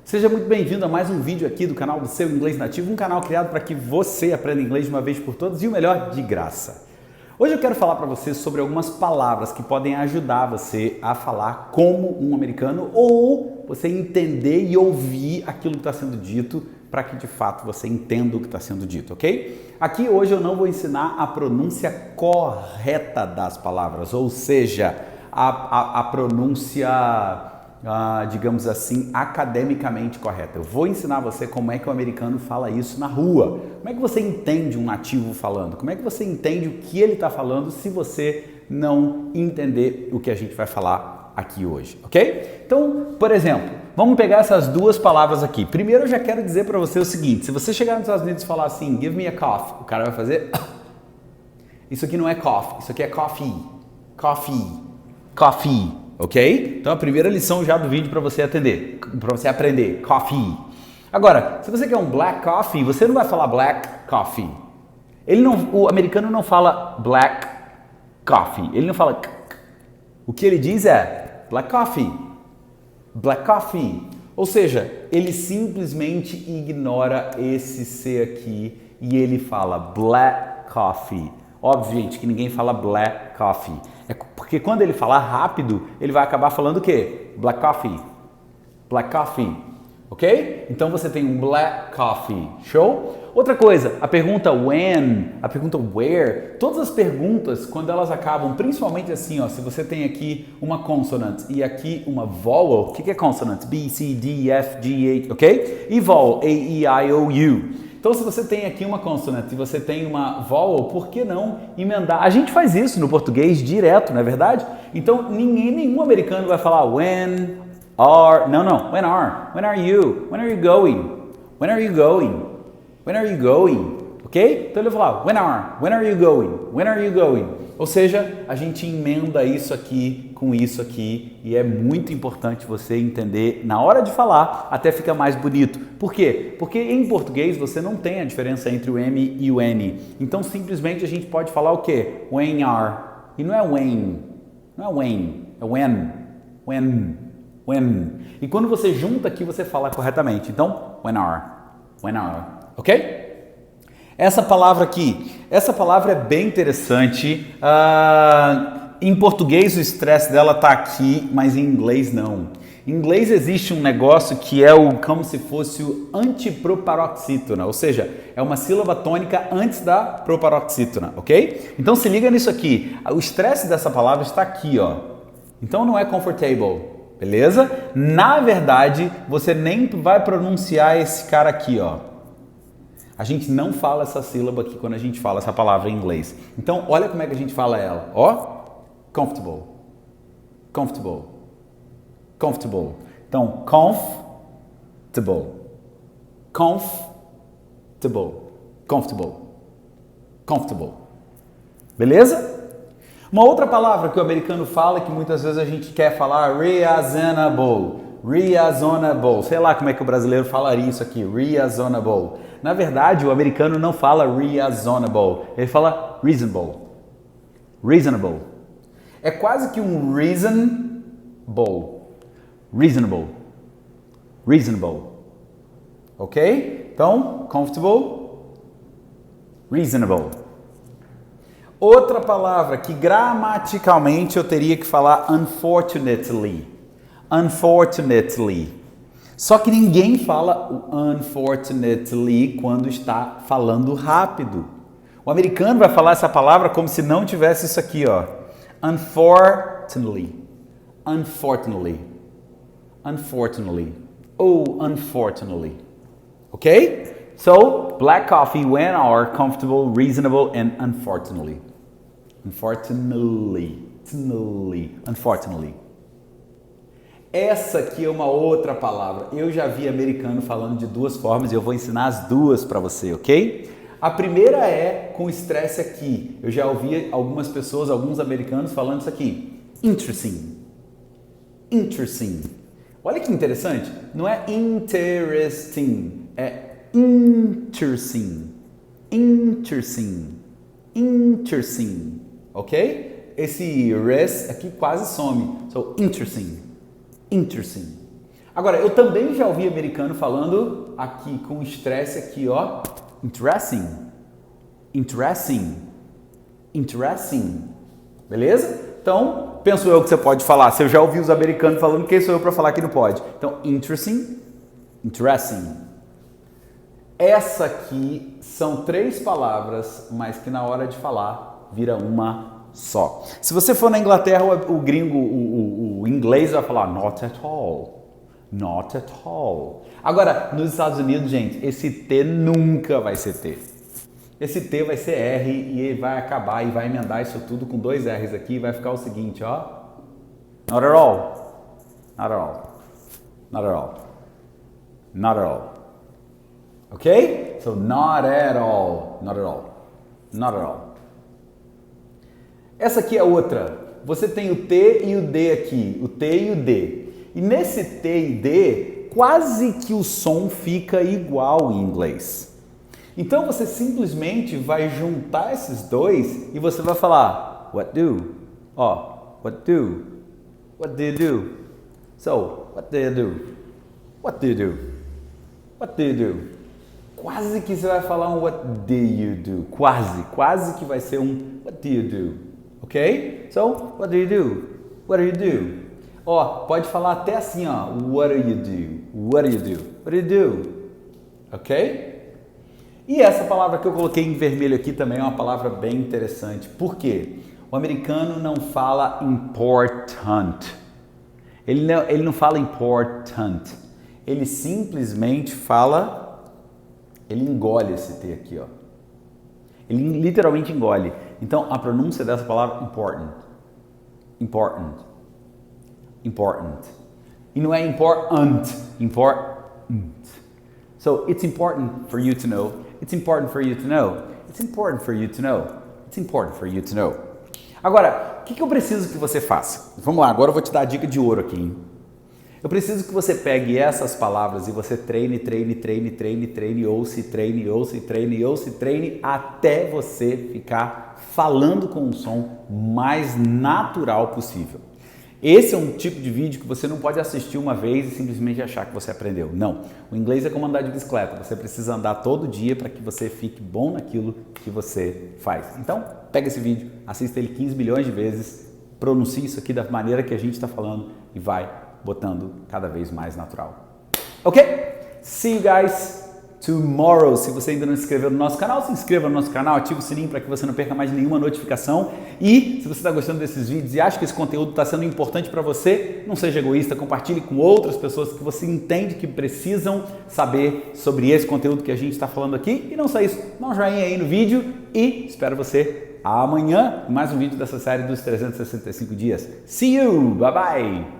Seja muito bem-vindo a mais um vídeo aqui do canal do Seu Inglês Nativo, um canal criado para que você aprenda inglês de uma vez por todas e o melhor, de graça. Hoje eu quero falar para você sobre algumas palavras que podem ajudar você a falar como um americano ou você entender e ouvir aquilo que está sendo dito para que de fato você entenda o que está sendo dito, ok? Aqui hoje eu não vou ensinar a pronúncia correta das palavras, ou seja, a pronúncia... digamos assim, academicamente correta. Eu vou ensinar você como é que o americano fala isso na rua. Como é que você entende um nativo falando? Como é que você entende o que ele está falando se você não entender o que a gente vai falar aqui hoje, ok? Então, por exemplo, vamos pegar essas duas palavras aqui. Primeiro eu já quero dizer para você o seguinte, se você chegar nos Estados Unidos e falar assim, give me a coffee, o cara vai fazer... Isso aqui não é coffee, isso aqui é coffee. Coffee. Coffee. Ok? Então a primeira lição já do vídeo para você aprender, coffee. Agora, se você quer um black coffee, você não vai falar black coffee. O americano não fala black coffee, ele não fala o que ele diz é black coffee, black coffee. Ou seja, ele simplesmente ignora esse C aqui e ele fala black coffee. Óbvio, gente, que ninguém fala black coffee. É porque quando ele falar rápido, ele vai acabar falando o quê? Black coffee. Black coffee. Ok? Então você tem um black coffee. Show? Outra coisa, a pergunta when, a pergunta where, todas as perguntas, quando elas acabam, principalmente assim, ó, se você tem aqui uma consonant e aqui uma vowel, o que é consonant? B, C, D, F, G, H, ok? E vowel, A, E, I, O, U. Então, se você tem aqui uma consonante e você tem uma vowel, por que não emendar? A gente faz isso no português direto, não é verdade? Então, nenhum americano vai falar when, are, não, when are you going, when are you going, when are you going, ok? Então ele vai falar when are you going, ou seja, a gente emenda isso aqui com isso aqui e é muito importante você entender na hora de falar, até fica mais bonito. Por quê? Porque em português você não tem a diferença entre o M e o N. Então simplesmente a gente pode falar o quê? When are. E não é when. Não é when. É when. When. E quando você junta aqui você fala corretamente. Então, when are. Ok? Essa palavra aqui, essa palavra é bem interessante. Em português o estresse dela está aqui, mas em inglês não. Em inglês existe um negócio que é como se fosse o antiproparoxítona, ou seja, é uma sílaba tônica antes da proparoxítona, ok? Então se liga nisso aqui, o estresse dessa palavra está aqui, ó. Então não é comfortable, beleza? Na verdade, você nem vai pronunciar esse cara aqui, ó. A gente não fala essa sílaba aqui quando a gente fala essa palavra em inglês. Então olha como é que a gente fala ela, ó. Comfortable. Então, comfortable. Beleza? Uma outra palavra que o americano fala que muitas vezes a gente quer falar, reasonable. Sei lá como é que o brasileiro falaria isso aqui, reasonable. Na verdade, o americano não fala reasonable, ele fala reasonable. É quase que um reasonable. Ok? Então, comfortable, reasonable. Outra palavra que gramaticalmente eu teria que falar unfortunately. Só que ninguém fala o unfortunately quando está falando rápido. O americano vai falar essa palavra como se não tivesse isso aqui, ó. Unfortunately. Ok? So, black coffee, when are, comfortable, reasonable, and unfortunately. Essa aqui é uma outra palavra. Eu já vi americano falando de duas formas e eu vou ensinar as duas para você, ok? A primeira é com estresse aqui. Eu já ouvi algumas pessoas, alguns americanos falando isso aqui. Interesting. Olha que interessante. Não é interesting, é interesting. Ok? Esse res aqui quase some. So, interesting. Agora, eu também já ouvi americano falando aqui com estresse aqui, ó, interesting, interesting, interesting, beleza? Então, penso eu que você pode falar, se eu já ouvi os americanos falando, quem sou eu para falar que não pode? Então, interesting, interesting. Essa aqui são 3 palavras, mas que na hora de falar vira uma só. Se você for na Inglaterra, o gringo, o inglês vai falar not at all. Not at all. Agora, nos Estados Unidos, gente, esse T nunca vai ser T. Esse T vai ser R e ele vai acabar e vai emendar isso tudo com 2 R's aqui e vai ficar o seguinte, ó. Not at all. Not at all. Not at all. Not at all. Ok? So, not at all. Not at all. Not at all. Essa aqui é outra. Você tem o T e o D aqui. O T e o D. E nesse T e D, quase que o som fica igual em inglês. Então você simplesmente vai juntar esses 2 e você vai falar what do? Ó, what do? What do you do? So, what do you do? What do you do? What do you do? Quase que você vai falar um what do you do? Quase que vai ser um what do you do? Ok? So, what do you do? What do you do? Ó, pode falar até assim, ó, what do you do? What do you do? What do you do? Ok? E essa palavra que eu coloquei em vermelho aqui também é uma palavra bem interessante. Por quê? O americano não fala important. Ele não fala important. Ele simplesmente fala, ele engole esse T aqui, ó. Ele literalmente engole. Então, a pronúncia dessa palavra important. Important. Important. E não é important, important. So, it's important for you to know. It's important for you to know. It's important for you to know. It's important for you to know. Agora, o que eu preciso que você faça? Vamos lá, agora eu vou te dar a dica de ouro aqui, hein? Eu preciso que você pegue essas palavras e você treine, ouça, treine até você ficar falando com um som mais natural possível. Esse é um tipo de vídeo que você não pode assistir uma vez e simplesmente achar que você aprendeu. Não. O inglês é como andar de bicicleta. Você precisa andar todo dia para que você fique bom naquilo que você faz. Então, pega esse vídeo, assista ele 15 milhões de vezes, pronuncie isso aqui da maneira que a gente está falando e vai botando cada vez mais natural. Ok? See you guys tomorrow. Se você ainda não se inscreveu no nosso canal, se inscreva no nosso canal, ative o sininho para que você não perca mais nenhuma notificação. E se você está gostando desses vídeos e acha que esse conteúdo está sendo importante para você, não seja egoísta, compartilhe com outras pessoas que você entende que precisam saber sobre esse conteúdo que a gente está falando aqui. E não só isso, dá um joinha aí no vídeo e espero você amanhã em mais um vídeo dessa série dos 365 dias. See you! Bye bye!